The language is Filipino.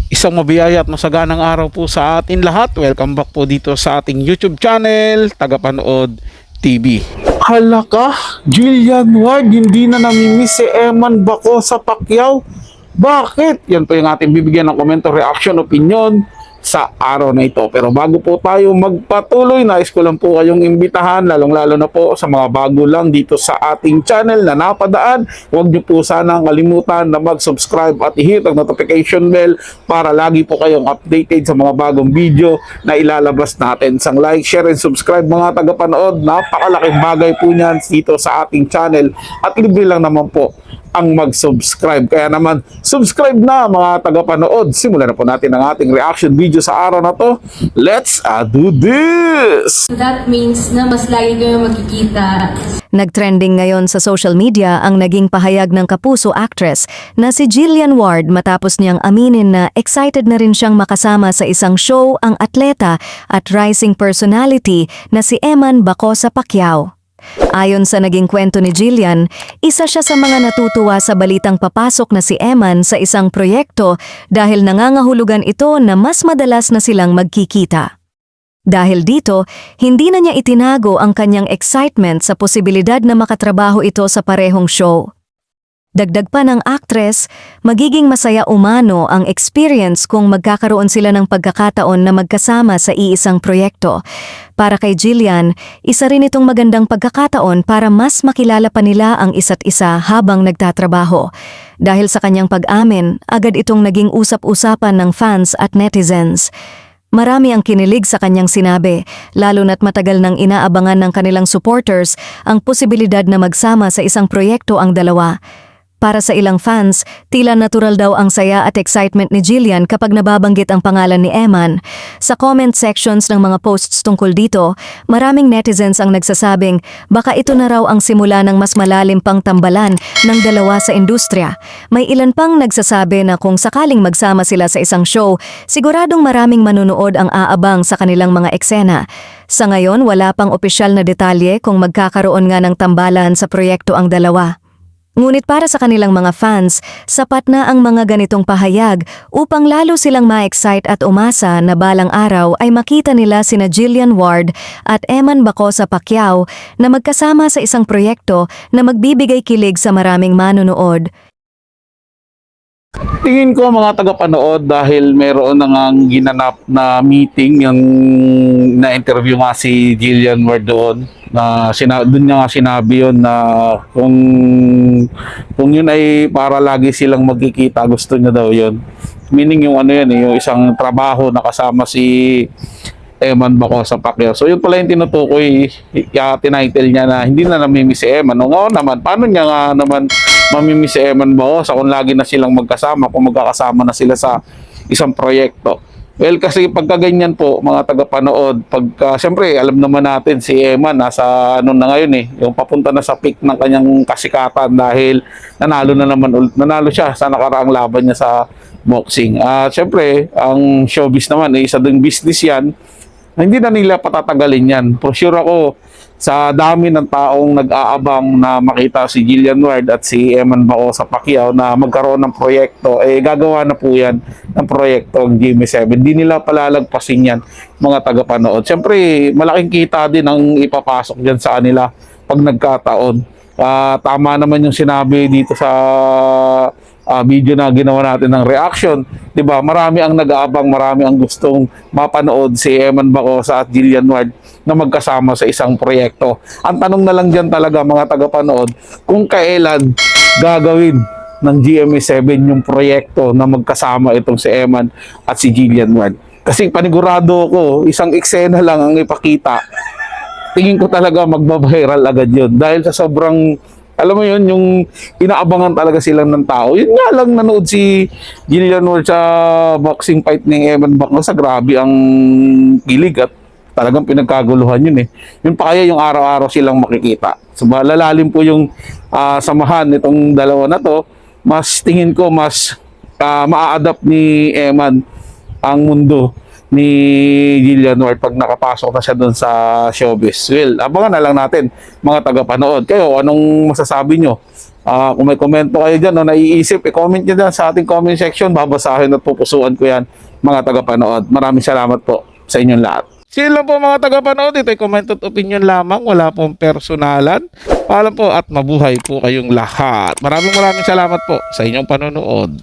Isang mabiyaya at masaganang araw po sa atin lahat. Welcome back po dito sa ating YouTube channel, Tagapanood TV. Hala ka, Jillian Ward, hindi na namimiss si Eman Baco sa Pacquiao. Bakit? Yan po yung ating bibigyan ng komento, reaction, opinion sa araw na ito. Pero bago po tayo magpatuloy, nais ko lang po kayong imbitahan, lalong-lalo na po sa mga bago lang dito sa ating channel na napadaan. Huwag niyo po sanang kalimutan na mag-subscribe at i-hit ang notification bell para lagi po kayong updated sa mga bagong video na ilalabas natin. Sang like, share, and subscribe mga tagapanood. Napakalaking bagay po niyan dito sa ating channel at libre lang naman po ang mag-subscribe. Kaya naman, subscribe na mga tagapanood. Simulan na po natin ang ating reaction video sa araw na to. Let's do this! So that means na mas lagi kayo magkikita. Nagtrending ngayon sa social media ang naging pahayag ng kapuso actress na si Jillian Ward matapos niyang aminin na excited na rin siyang makasama sa isang show ang atleta at rising personality na si Eman Baco sa Pacquiao. Ayon sa naging kwento ni Jillian, isa siya sa mga natutuwa sa balitang papasok na si Eman sa isang proyekto dahil nangangahulugan ito na mas madalas na silang magkikita. Dahil dito, hindi na niya itinago ang kanyang excitement sa posibilidad na makatrabaho ito sa parehong show. Dagdag pa ng actress, magiging masaya umano ang experience kung magkakaroon sila ng pagkakataon na magkasama sa iisang proyekto. Para kay Jillian, isa rin itong magandang pagkakataon para mas makilala pa nila ang isa't isa habang nagtatrabaho. Dahil sa kanyang pag-amin, agad itong naging usap-usapan ng fans at netizens. Marami ang kinilig sa kanyang sinabi, lalo na't matagal nang inaabangan ng kanilang supporters ang posibilidad na magsama sa isang proyekto ang dalawa. Para sa ilang fans, tila natural daw ang saya at excitement ni Jillian kapag nababanggit ang pangalan ni Eman. Sa comment sections ng mga posts tungkol dito, maraming netizens ang nagsasabing baka ito na raw ang simula ng mas malalim pang tambalan ng dalawa sa industriya. May ilan pang nagsasabi na kung sakaling magsama sila sa isang show, siguradong maraming manunood ang aabang sa kanilang mga eksena. Sa ngayon, wala pang opisyal na detalye kung magkakaroon nga ng tambalan sa proyekto ang dalawa. Ngunit para sa kanilang mga fans, sapat na ang mga ganitong pahayag upang lalo silang ma-excite at umasa na balang araw ay makita nila sina Jillian Ward at Eman Baco sa Pacquiao na magkasama sa isang proyekto na magbibigay kilig sa maraming manunood. Tingin ko mga tagapanood dahil meron na ngang ginanap na meeting yung na-interview nga si Jillian Ward doon na doon niya nga sinabi yun na kung yun ay para lagi silang magkikita, gusto niya daw yun. Meaning yung ano yun, yung isang trabaho na kasama si Eman Baco sa Pacquiao. So yun pala yung tinutukoy, tinitle niya na hindi na namimiss si Eman. Oo naman, paano niya nga naman mamimiss si Eman Baco sa kung lagi na silang magkasama, kung magkakasama na sila sa isang proyekto. Well, kasi pagka ganyan po, mga tagapanood, siyempre, alam naman natin si Eman nasa ano na ngayon yung papunta na sa peak ng kanyang kasikatan dahil nanalo siya sa nakaraang laban niya sa boxing. Siyempre, ang showbiz naman, isa ding business yan, hindi na nila patatagalin yan. For sure ako, sa dami ng taong nag-aabang na makita si Jillian Ward at si Eman Baco sa Pacquiao na magkaroon ng proyekto, gagawa na po yan ng proyekto ang GMA7. Hindi nila palalagpasin yan, mga tagapanood. Siyempre, malaking kita din ang ipapasok dyan sa kanila pag nagkataon. Tama naman yung sinabi dito sa video na ginawa natin ng reaction, 'di ba? Marami ang nag-aabang, marami ang gustong mapanood si Eman Baco sa at Jillian Ward na magkasama sa isang proyekto. Ang tanong na lang diyan talaga mga tagapanood, kung kailan gagawin ng GMA7 yung proyekto na magkasama itong si Eman at si Jillian Ward. Kasi panigurado ko, isang eksena lang ang ipakita. Tingin ko talaga magbabiral agad 'yun dahil sa sobrang alam mo yun, yung inaabangan talaga silang ng tao. Yun nga lang nanood si Jillian Ward sa boxing fight ni Eman Baco sa grabe ang kilig at talagang pinagkaguluhan yun Yun pa kaya yung araw-araw silang makikita. So lalalim po yung samahan nitong dalawa na to. Mas tingin ko mas maa-adapt ni Eman ang mundo ni Jillian Ward pag nakapasok na siya doon sa showbiz. Well, abangan na lang natin mga tagapanood. Kayo, anong masasabi nyo? Kung may komento kayo dyan o naiisip, i-comment nyo dyan sa ating comment section. Babasahin at pupusuan ko yan, mga tagapanood. Maraming salamat po sa inyong lahat. Sino lang po mga tagapanood, ito ay comment at opinion lamang, wala pong personalan. Paalam po at mabuhay po kayong lahat. Maraming salamat po sa inyong panonood.